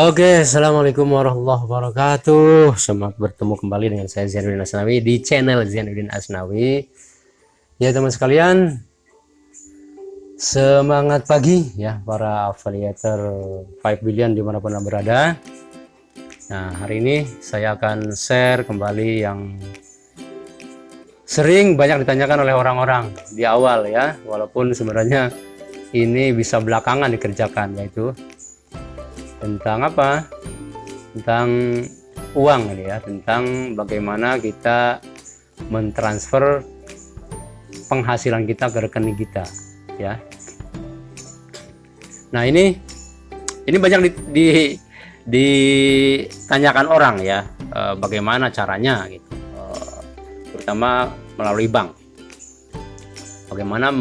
Oke, assalamualaikum warahmatullahi wabarakatuh. Selamat bertemu kembali dengan saya Zainuddin Asnawi di channel Zainuddin Asnawi. Ya teman sekalian, semangat pagi ya para affiliator 5 billion dimanapun Anda berada. Nah, hari ini saya akan share kembali yang sering banyak ditanyakan oleh orang-orang di awal ya, walaupun sebenarnya ini bisa belakangan dikerjakan, yaitu tentang apa? Tentang uang ini ya, tentang bagaimana kita mentransfer penghasilan kita ke rekening kita ya. Nah, ini banyak ditanyakan orang ya, bagaimana caranya gitu, terutama melalui bank. Bagaimana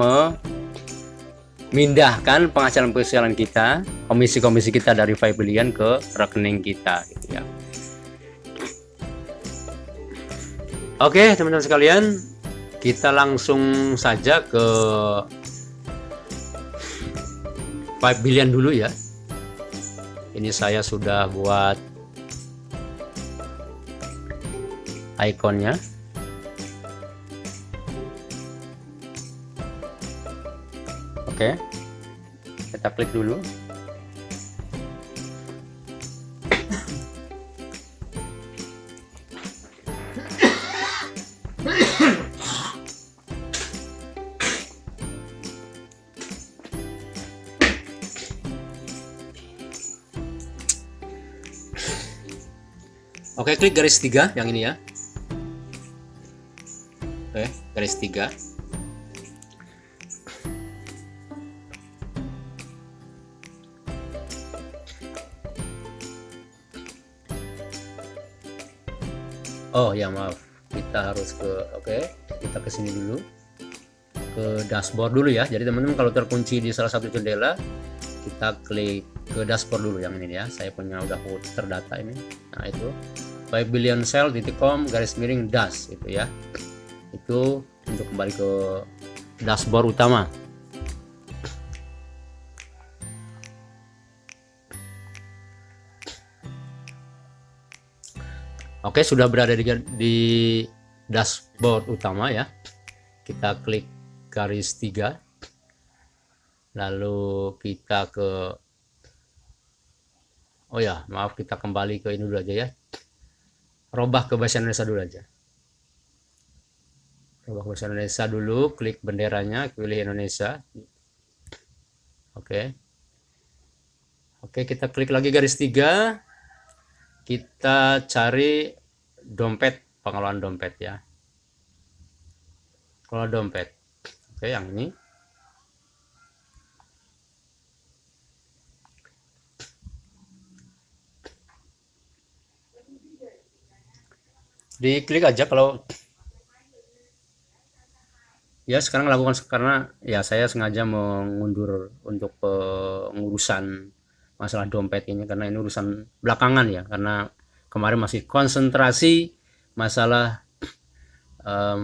memindahkan penghasilan kita, komisi-komisi kita dari 5 billion ke rekening kita gitu ya. Oke, teman-teman sekalian, kita langsung saja ke 5 billion dulu ya. Ini saya sudah buat ikonnya. Oke, kita klik dulu. Oke, klik garis 3 yang ini ya. Oke, garis 3. Oh ya, maaf, kita harus kita ke sini dulu, ke dashboard dulu ya. Jadi teman-teman kalau terkunci di salah satu jendela, kita klik ke dashboard dulu yang ini ya. Saya punya udah terdata ini. Nah, itu 5billionsale.com _dash itu ya. Itu untuk kembali ke dashboard utama. Oke, sudah berada di dashboard utama ya. Kita klik garis 3. Lalu kita ke kita kembali ke ini dulu aja ya. Robah ke bahasa Indonesia dulu aja. Robah ke bahasa Indonesia dulu, klik benderanya, pilih Indonesia. Oke, kita klik lagi garis 3. Kita cari dompet, pengelolaan dompet ya. Kalau dompet. Oke, yang ini. Diklik aja kalau ya sekarang lakukan, karena ya saya sengaja mengundur untuk pengurusan masalah dompet ini karena ini urusan belakangan ya, karena kemarin masih konsentrasi masalah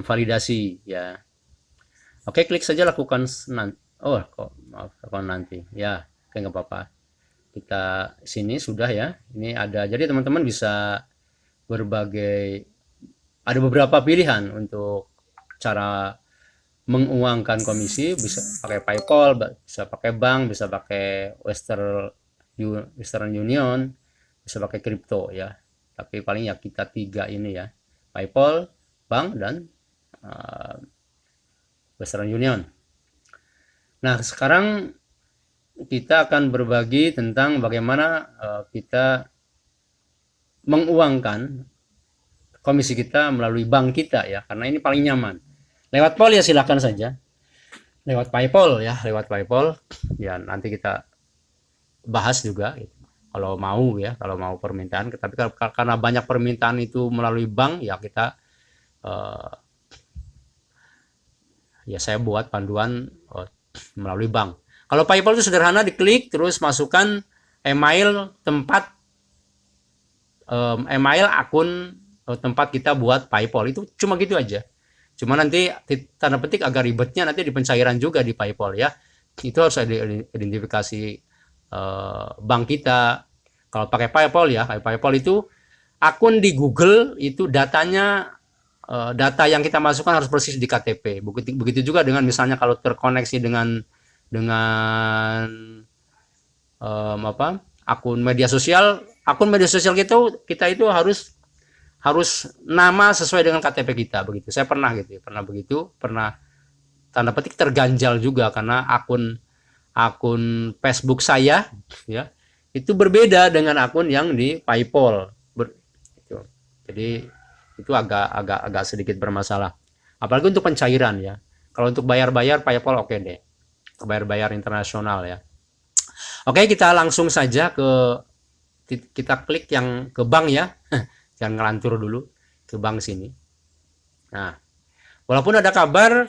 validasi ya. Oke, klik saja lakukan nanti. Oh kok maaf, lakukan nanti ya. Oke, nggak apa-apa, kita sini sudah ya. Ini ada, jadi teman-teman bisa ada beberapa pilihan untuk cara menguangkan komisi. Bisa pakai PayPal, bisa pakai bank, bisa pakai Western Union, bisa pakai kripto ya. Tapi paling ya kita 3 ini ya, PayPal, bank, dan Western Union. Nah, sekarang kita akan berbagi tentang bagaimana kita menguangkan komisi kita melalui bank kita ya, karena ini paling nyaman. Lewat PayPal ya silakan saja. Lewat PayPal ya, nanti kita bahas juga gitu, kalau mau ya, kalau mau permintaan. Tapi karena banyak permintaan itu melalui bank ya, kita ya saya buat panduan melalui bank. Kalau PayPal itu sederhana, diklik terus masukkan email akun tempat kita buat PayPal. Itu cuma gitu aja. Cuma nanti tanda petik agak ribetnya nanti di pencairan juga di PayPal ya. Itu harus ada identifikasi bank kita, Kalau pakai PayPal ya, PayPal itu akun di Google itu datanya data yang kita masukkan harus persis di KTP. Begitu juga dengan misalnya kalau terkoneksi dengan apa akun media sosial kita itu harus nama sesuai dengan KTP kita begitu. Saya pernah gitu, pernah tanda petik terganjal juga karena akun Facebook saya ya itu berbeda dengan akun yang di PayPal. Gitu. Jadi itu agak sedikit bermasalah. Apalagi untuk pencairan ya. Kalau untuk bayar-bayar PayPal oke deh. Bayar-bayar internasional ya. Oke, kita langsung saja kita klik yang ke bank ya. Jangan ngelantur dulu ke bank sini. Nah, walaupun ada kabar,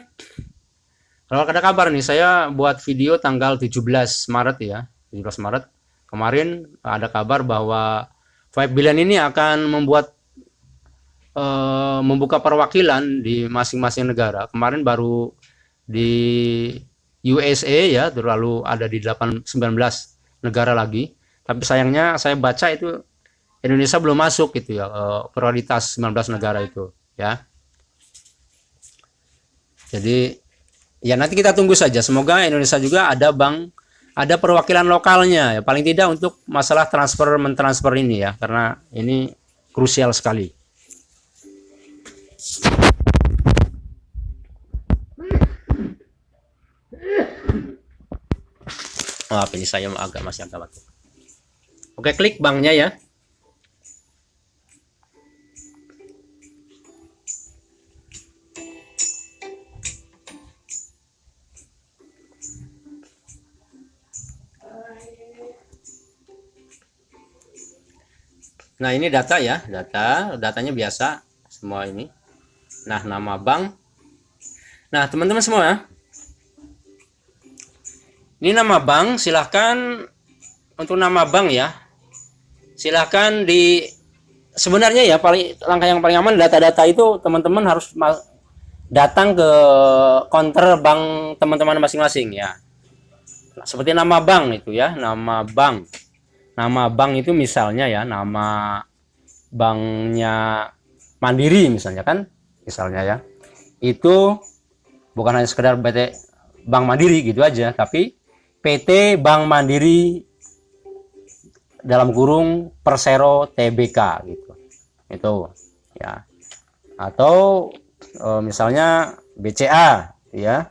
kalau ada kabar nih, saya buat video tanggal 17 Maret ya, 17 Maret. Kemarin ada kabar bahwa 5 Billion ini akan membuka perwakilan di masing-masing negara. Kemarin baru di USA ya, lalu ada di 19 negara lagi. Tapi sayangnya saya baca itu Indonesia belum masuk gitu ya, prioritas 19 negara itu ya. Jadi ya nanti kita tunggu saja, semoga Indonesia juga ada perwakilan lokalnya ya, paling tidak untuk masalah mentransfer ini ya, karena ini krusial sekali. Maaf ini saya masih agak batuk. Oke, klik banknya ya. Nah ini data ya, datanya biasa semua ini. Nah nama bank. Nah teman-teman semua ya, ini nama bank. Silahkan untuk nama bank ya, silahkan sebenarnya ya langkah yang paling aman, data-data itu teman-teman harus datang ke counter bank teman-teman masing-masing ya. Nah, seperti nama bank itu ya, nama bank itu misalnya ya, nama banknya Mandiri misalnya kan, misalnya ya, itu bukan hanya sekedar PT Bank Mandiri gitu aja, tapi PT Bank Mandiri dalam kurung Persero Tbk gitu, itu ya. Atau misalnya BCA ya,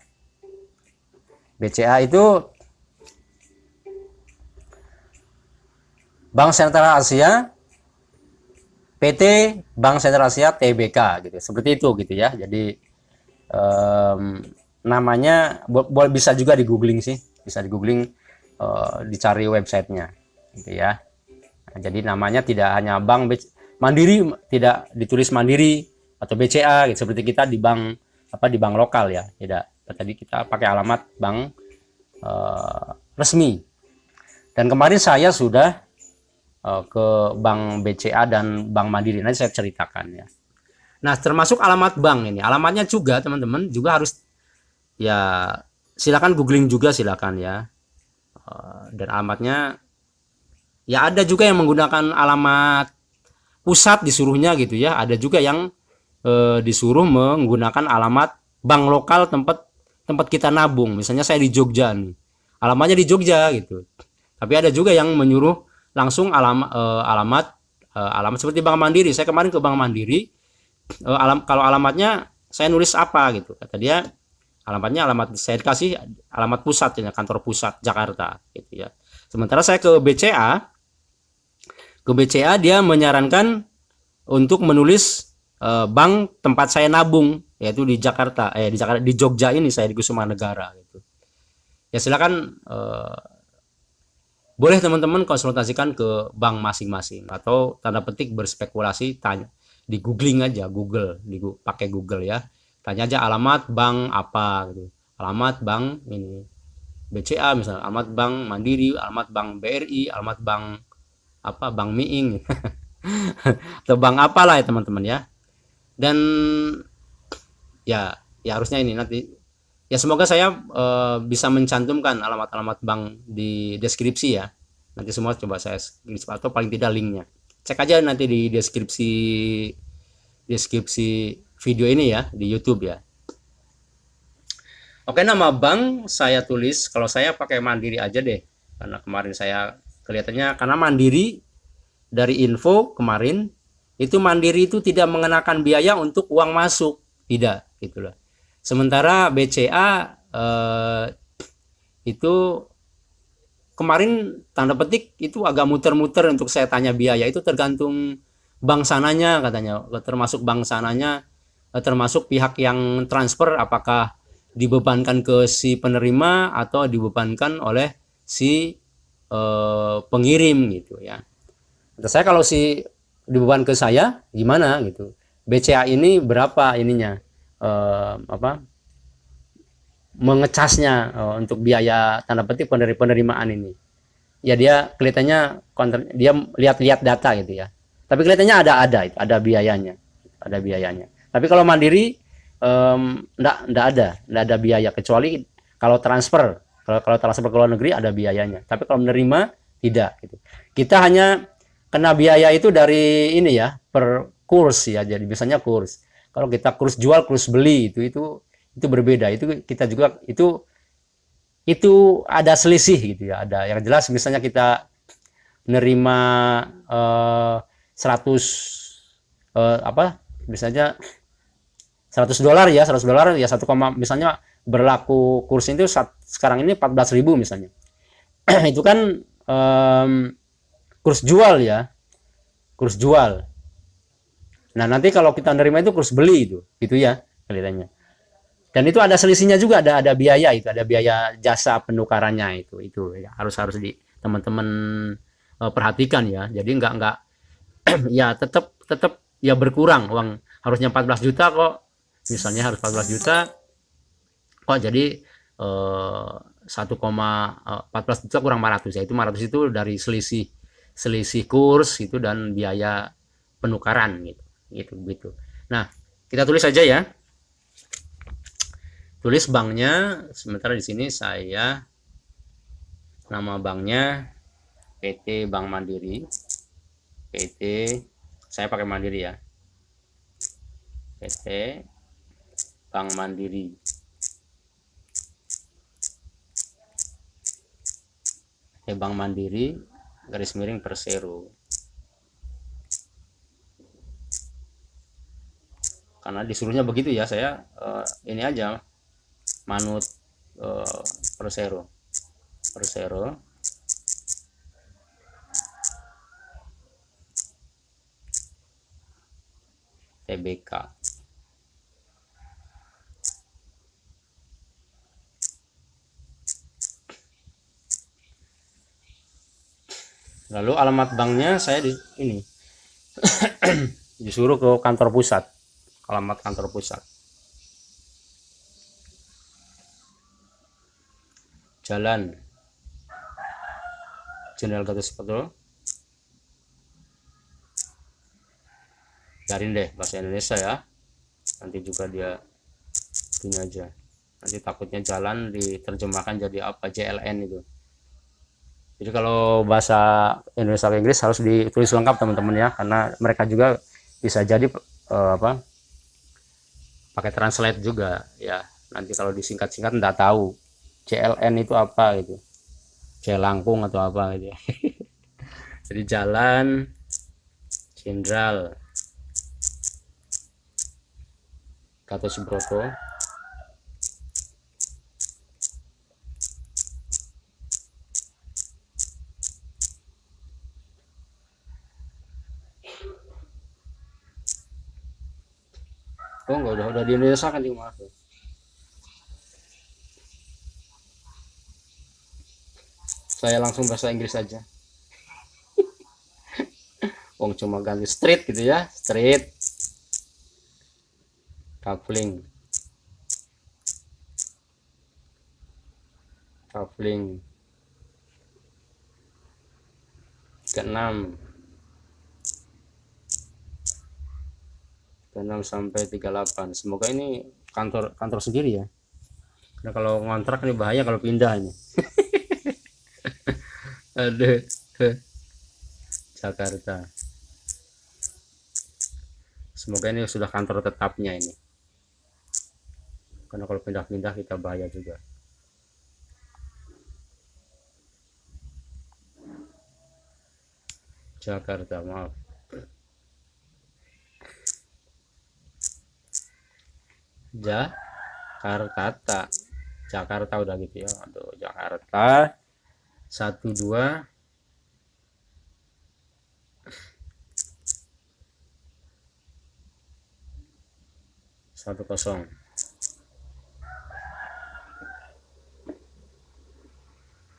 BCA itu Bank Sentral Asia, PT Bank Sentral Asia Tbk gitu, seperti itu gitu ya. Jadi namanya bisa juga di googling sih, bisa di googling, dicari websitenya gitu ya. Nah, jadi namanya tidak hanya Bank Mandiri, tidak ditulis Mandiri atau BCA gitu, seperti kita di bank lokal ya, tidak. Tadi kita pakai alamat bank resmi. Dan kemarin saya sudah ke Bank BCA dan Bank Mandiri, nanti saya ceritakan ya. Nah termasuk alamat bank ini, alamatnya juga teman-teman juga harus ya, silakan googling juga silakan ya. Dan alamatnya ya, ada juga yang menggunakan alamat pusat disuruhnya gitu ya, ada juga yang disuruh menggunakan alamat bank lokal tempat kita nabung. Misalnya saya di Jogja nih, alamatnya di Jogja gitu, tapi ada juga yang menyuruh langsung alamat seperti Bank Mandiri. Saya kemarin ke Bank Mandiri, kalau alamatnya saya nulis apa gitu, kata dia alamat saya dikasih alamat pusat ya, kantor pusat Jakarta gitu ya. Sementara saya ke BCA dia menyarankan untuk menulis bank tempat saya nabung, yaitu di Jakarta, di Jogja ini, saya di Kusuma Negara gitu. Ya silakan, boleh teman-teman konsultasikan ke bank masing-masing, atau tanda petik berspekulasi, tanya di googling aja, pakai Google ya, tanya aja alamat bank apa gitu, alamat bank ini BCA misalnya, alamat bank Mandiri, alamat bank BRI, alamat bank Bank Miing atau bank apalah ya teman-teman ya. Dan ya harusnya ini nanti ya, semoga saya bisa mencantumkan alamat-alamat bank di deskripsi ya. Nanti semua coba saya screenshot atau paling tidak linknya. Cek aja nanti di deskripsi video ini ya di YouTube ya. Oke, nama bank saya tulis, kalau saya pakai Mandiri aja deh, karena kemarin saya kelihatannya, karena Mandiri dari info kemarin itu Mandiri itu tidak mengenakan biaya untuk uang masuk, tidak gitu loh. Sementara BCA itu kemarin tanda petik itu agak muter-muter untuk saya tanya biaya, itu tergantung bank sananya katanya, termasuk bank sananya, termasuk pihak yang transfer apakah dibebankan ke si penerima atau dibebankan oleh si pengirim gitu ya. Terus saya kalau si dibeban ke saya gimana gitu, BCA ini berapa ininya mengecasnya untuk biaya tanda petik penerimaan ini ya, dia kelihatannya dia lihat-lihat data gitu ya, tapi kelihatannya ada biayanya, tapi kalau Mandiri enggak ada biaya, kecuali kalau transfer ke luar negeri ada biayanya, tapi kalau menerima tidak gitu. Kita hanya kena biaya itu dari ini ya, per kurs ya, jadi biasanya kurs. Kalau kita kurs jual, kurs beli itu berbeda, itu kita juga itu ada selisih gitu ya, ada yang jelas. Misalnya kita menerima 100 misalnya $100 ya, $100 ya, misalnya berlaku kurs itu sekarang ini 14.000 misalnya. Itu kan kurs jual ya, kurs jual. Nah, nanti kalau kita nerima itu kurs beli itu gitu ya kelihatannya. Dan itu ada selisihnya juga, ada biaya, itu ada biaya jasa penukarannya, itu ya, harus di teman-teman perhatikan ya. Jadi enggak ya, tetap ya berkurang uang, harusnya 14 juta kok misalnya harus 14 juta kok jadi 1,14 juta kurang 500 ya, itu 500 itu dari selisih kurs itu dan biaya penukaran gitu. Nah, kita tulis saja ya, tulis banknya. Sementara di sini saya nama banknya PT Bank Mandiri, PT saya pakai Mandiri ya, PT Bank Mandiri. Bank Mandiri garis miring Persero, karena disuruhnya begitu ya, saya ini aja manut Persero TBK. Lalu alamat banknya saya ini disuruh ke kantor pusat, alamat kantor pusat. Jalan Jenderal Gatot Subroto. Biarin deh bahasa Indonesia ya, nanti juga dia gini aja, nanti takutnya jalan diterjemahkan jadi apa, JLN itu. Jadi kalau bahasa Indonesia ke Inggris harus ditulis lengkap teman-teman ya, karena mereka juga bisa jadi pakai translate juga ya. Nanti kalau disingkat-singkat enggak tahu JLN itu apa gitu, Jelangkung atau apa gitu ya. Jadi Jalan Jenderal Gatot Subroto, enggak, udah di Indonesia kan, maaf. Saya langsung bahasa Inggris aja. Cuma ganti street gitu ya, street traveling ke 6 sampai 38. Semoga ini kantor sendiri ya, karena kalau ngontrak ini bahaya kalau pindah ini. Aduh. Jakarta. Semoga ini sudah kantor tetapnya ini, karena kalau pindah-pindah kita bahaya juga. Jakarta, maaf. Jakarta udah gitu ya. Aduh, Jakarta 12 10.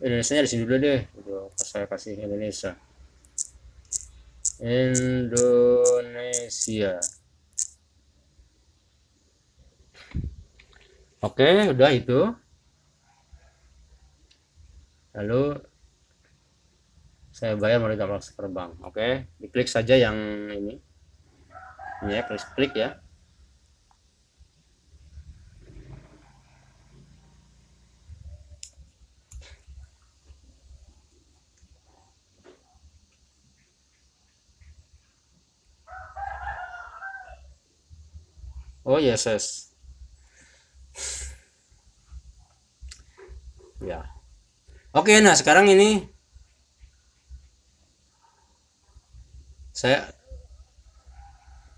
Indonesia di sini dulu deh. Udah saya kasih Indonesia. Oke, udah itu. Lalu saya bayar melalui transfer bank. Oke, diklik saja yang ini ya, klik ya. Oh yes. Ya. Oke, nah sekarang ini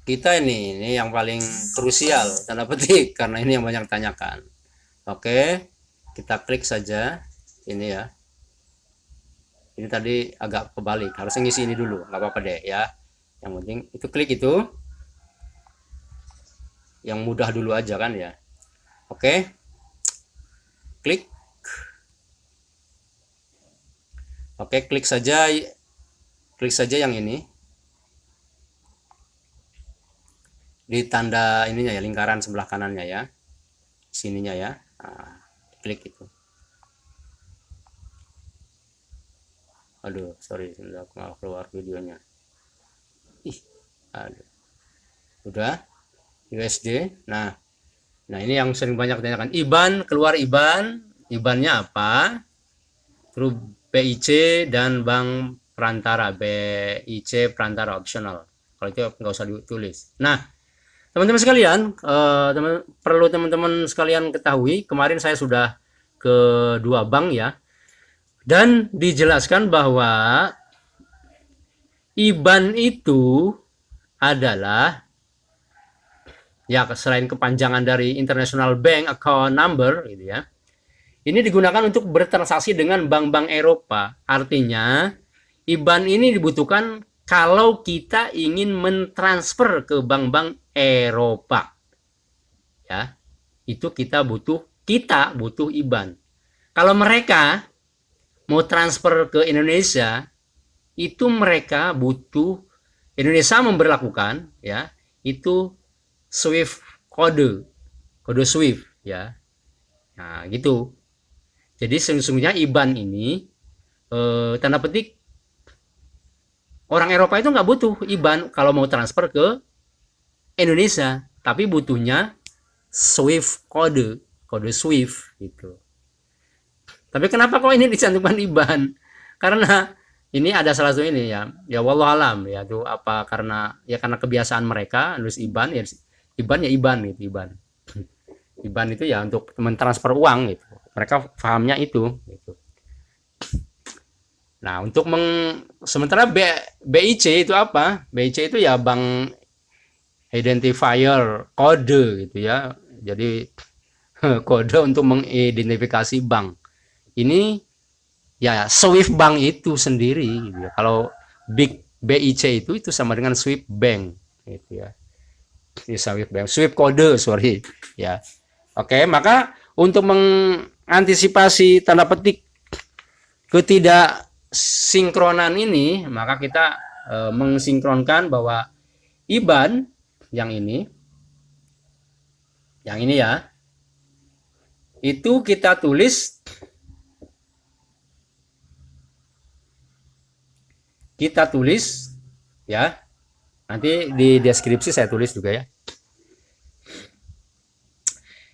kita ini yang paling krusial tanda petik, karena ini yang banyak tanyakan. Oke, kita klik saja ini ya. Ini tadi agak kebalik, harus ngisi ini dulu, nggak apa-apa deh ya. Yang penting itu klik itu yang mudah dulu aja kan ya. Oke, klik. Oke, klik saja yang ini di tanda ininya ya, lingkaran sebelah kanannya ya, sininya ya. Nah, klik itu. Aduh, sorry, malah keluar videonya. Aduh. Udah USD. Nah ini yang sering banyak ditanyakan. IBAN, keluar IBAN-nya apa? Grup BIC dan bank perantara, BIC perantara opsional. Kalau itu nggak usah ditulis. Nah, teman-teman sekalian, perlu teman-teman sekalian ketahui, kemarin saya sudah ke 2 bank ya, dan dijelaskan bahwa IBAN itu adalah ya, selain kepanjangan dari International Bank Account Number gitu ya, ini digunakan untuk bertransaksi dengan bank-bank Eropa. Artinya IBAN ini dibutuhkan kalau kita ingin mentransfer ke bank-bank Eropa. Ya, itu kita butuh IBAN. Kalau mereka mau transfer ke Indonesia, itu mereka butuh, Indonesia memberlakukan ya, itu Swift kode Swift ya. Nah, gitu. Jadi sesungguhnya IBAN ini tanda petik orang Eropa itu nggak butuh IBAN kalau mau transfer ke Indonesia, tapi butuhnya Swift kode Swift gitu. Tapi kenapa kok ini dicantumkan IBAN? Karena ini ada salah satu ini ya wallahualam ya, itu apa, karena kebiasaan mereka nulis IBAN ya, IBAN gitu, IBAN itu ya untuk mentransfer uang gitu. Mereka pahamnya itu gitu. Nah, untuk sementara BIC itu apa? BIC itu ya bank identifier kode gitu ya. Jadi kode untuk mengidentifikasi bank. Ini ya Swift Bank itu sendiri gitu ya. Kalau BIC itu sama dengan Swift Bank gitu ya. Swift kode, sorry ya. Oke, maka untuk mengantisipasi tanda petik ketidaksinkronan ini, maka kita mensinkronkan bahwa IBAN yang ini ya, itu kita tulis ya. Nanti di deskripsi saya tulis juga ya.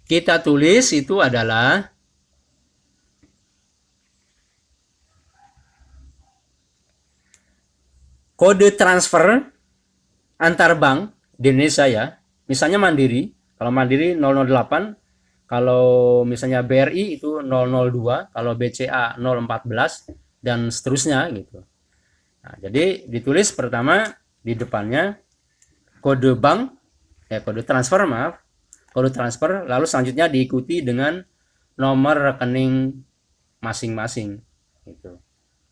Kita tulis itu adalah kode transfer antar bank di Indonesia ya. Misalnya Mandiri, kalau Mandiri 008, kalau misalnya BRI itu 002, kalau BCA 014 dan seterusnya gitu. Nah, jadi ditulis pertama di depannya kode bank, kode transfer maaf, kode transfer, lalu selanjutnya diikuti dengan nomor rekening masing-masing gitu.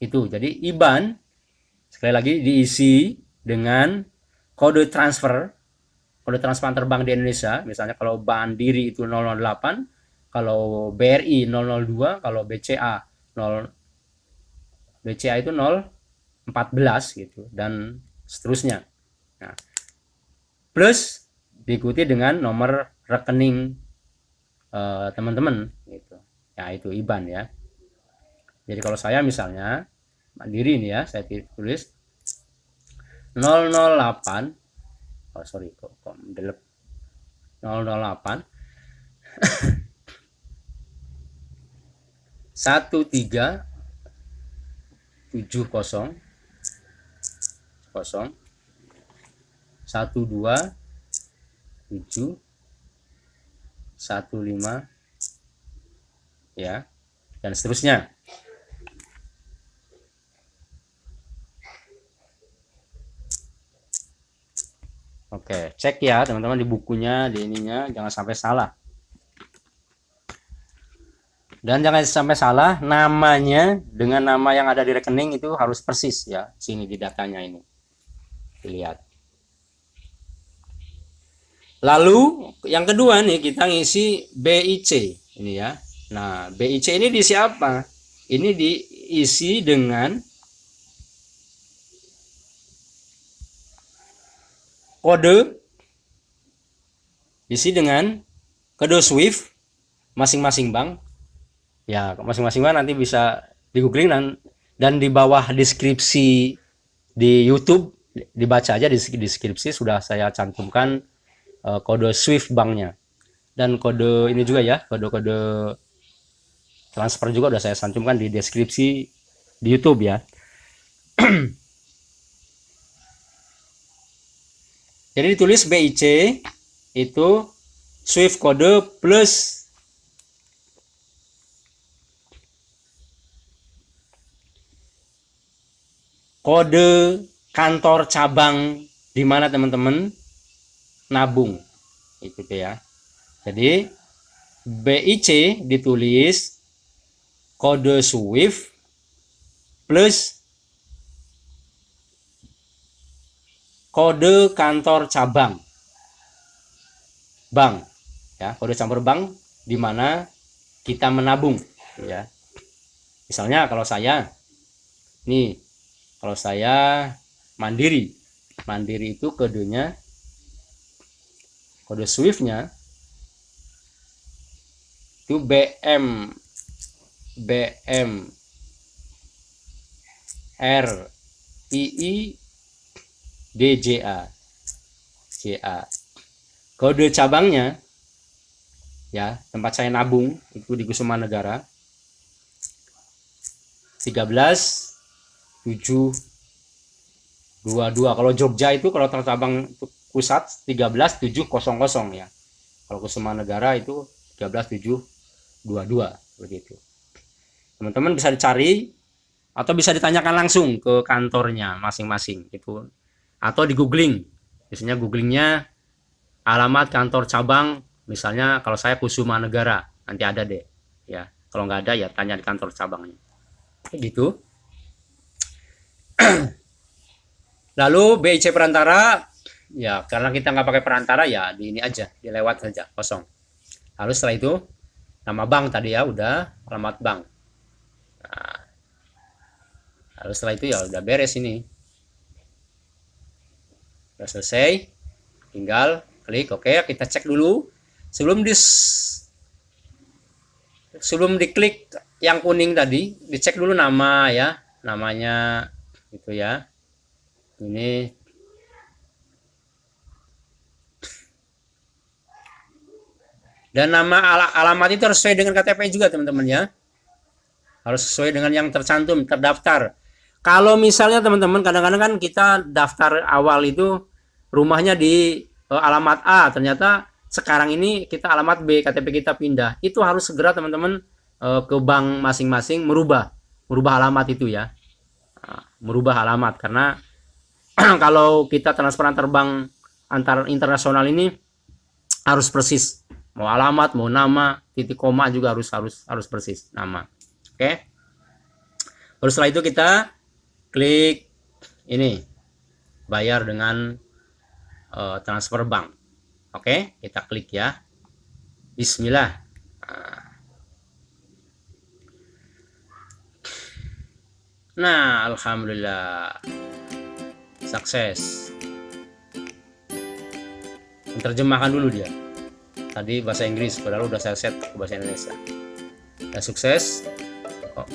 Itu jadi IBAN sekali lagi diisi dengan kode transfer antar bank di Indonesia. Misalnya kalau Mandiri itu 008, kalau BRI 002, kalau BCA itu 014 gitu dan seterusnya. Nah, plus diikuti dengan nomor rekening teman-teman gitu. Ya itu IBAN ya. Jadi kalau saya misalnya Mandiri ini ya, saya tulis 008, oh sorry kok delete 008 1370 12 7 15 ya dan seterusnya. Oke, cek ya teman-teman di bukunya, di ininya, jangan sampai salah. Dan jangan sampai salah, namanya dengan nama yang ada di rekening itu harus persis ya, sini di datanya ini. Dilihat. Lalu yang kedua nih kita ngisi BIC ini ya. Nah, BIC ini diisi apa? Ini diisi dengan kode, diisi dengan kode SWIFT masing-masing bank. Ya, masing-masing bank nanti bisa di googling dan di bawah deskripsi di YouTube dibaca aja di deskripsi sudah saya cantumkan kode SWIFT banknya. Dan kode ini juga ya, kode-kode transfer juga udah saya cantumkan di deskripsi di YouTube ya. Jadi ditulis BIC itu SWIFT kode plus kode kantor cabang di mana teman-teman nabung itu ya. Jadi BIC ditulis kode SWIFT plus kode kantor cabang bank ya, kode campur bank di mana kita menabung ya. Misalnya kalau saya nih, kalau saya Mandiri itu kodenya, kode SWIFT-nya itu BM RII DJA. Kode cabangnya ya, tempat saya nabung itu di Kusuma Negara 13722. Kalau Jogja itu kalau cabang pusat 13700 ya. Kalau Kusuma Negara itu 13722 begitu. Teman-teman bisa dicari atau bisa ditanyakan langsung ke kantornya masing-masing itu, atau di googling. Biasanya googlingnya alamat kantor cabang, misalnya kalau saya Kusuma Negara, nanti ada deh ya. Kalau nggak ada ya tanya di kantor cabangnya gitu. Lalu BIC perantara ya, karena kita nggak pakai perantara ya di ini aja, dilewat saja kosong. Lalu setelah itu nama bank tadi ya udah, alamat bank. Nah, lalu setelah itu ya udah beres ini, udah selesai, tinggal klik oke. Kita cek dulu sebelum diklik yang kuning tadi, dicek dulu nama ya, namanya gitu ya. Ini dan nama alamat itu harus sesuai dengan KTP juga teman-teman ya, harus sesuai dengan yang tercantum terdaftar. Kalau misalnya teman-teman kadang-kadang kan kita daftar awal itu rumahnya di alamat A, ternyata sekarang ini kita alamat B, KTP kita pindah, itu harus segera teman-teman ke bank masing-masing merubah alamat itu ya. Merubah alamat, karena kalau kita transfer antar bank antar internasional ini harus persis, mau alamat, mau nama, titik koma juga harus persis nama. Oke. Terus setelah itu kita klik ini, bayar dengan transfer bank. Oke, kita klik ya. Bismillah. Nah, alhamdulillah sukses. Terjemahkan dulu dia. Tadi bahasa Inggris, padahal udah saya set ke bahasa Indonesia. Udah sukses. Oh.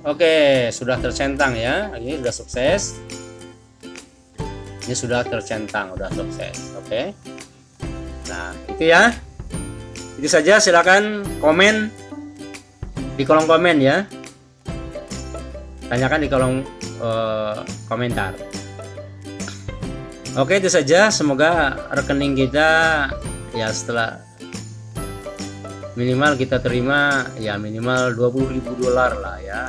Oke, sudah tercentang ya. Ini sudah sukses. Ini sudah tercentang, sudah sukses. Oke. Nah, itu ya. Itu saja, silakan komen di kolom komen ya. Tanyakan di kolom komentar. Oke, itu saja. Semoga rekening kita ya setelah minimal kita terima ya minimal $20.000 lah ya.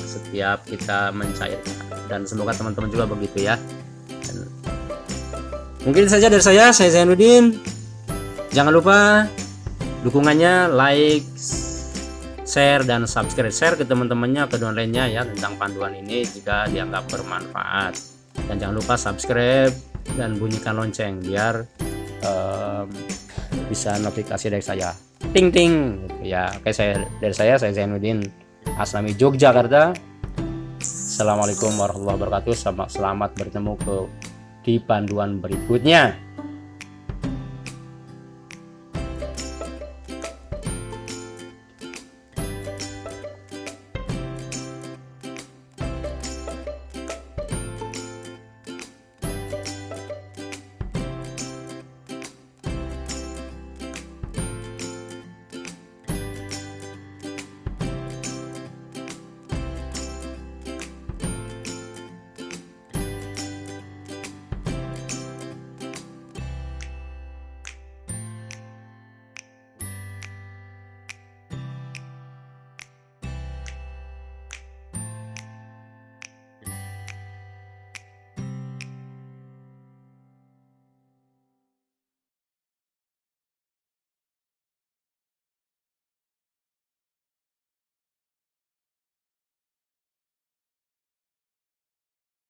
Setiap kita mencairkan, dan semoga teman-teman juga begitu ya. Dan mungkin saja dari saya Zainuddin. Jangan lupa dukungannya, like, share, dan subscribe. Share ke teman-temannya, ke downline-nya ya tentang panduan ini jika dianggap bermanfaat. Dan jangan lupa subscribe dan bunyikan lonceng biar bisa notifikasi dari saya. Ting ting ya. Oke, dari saya Zainuddin Aslami, Yogyakarta. Assalamualaikum warahmatullahi wabarakatuh. Selamat bertemu di panduan berikutnya.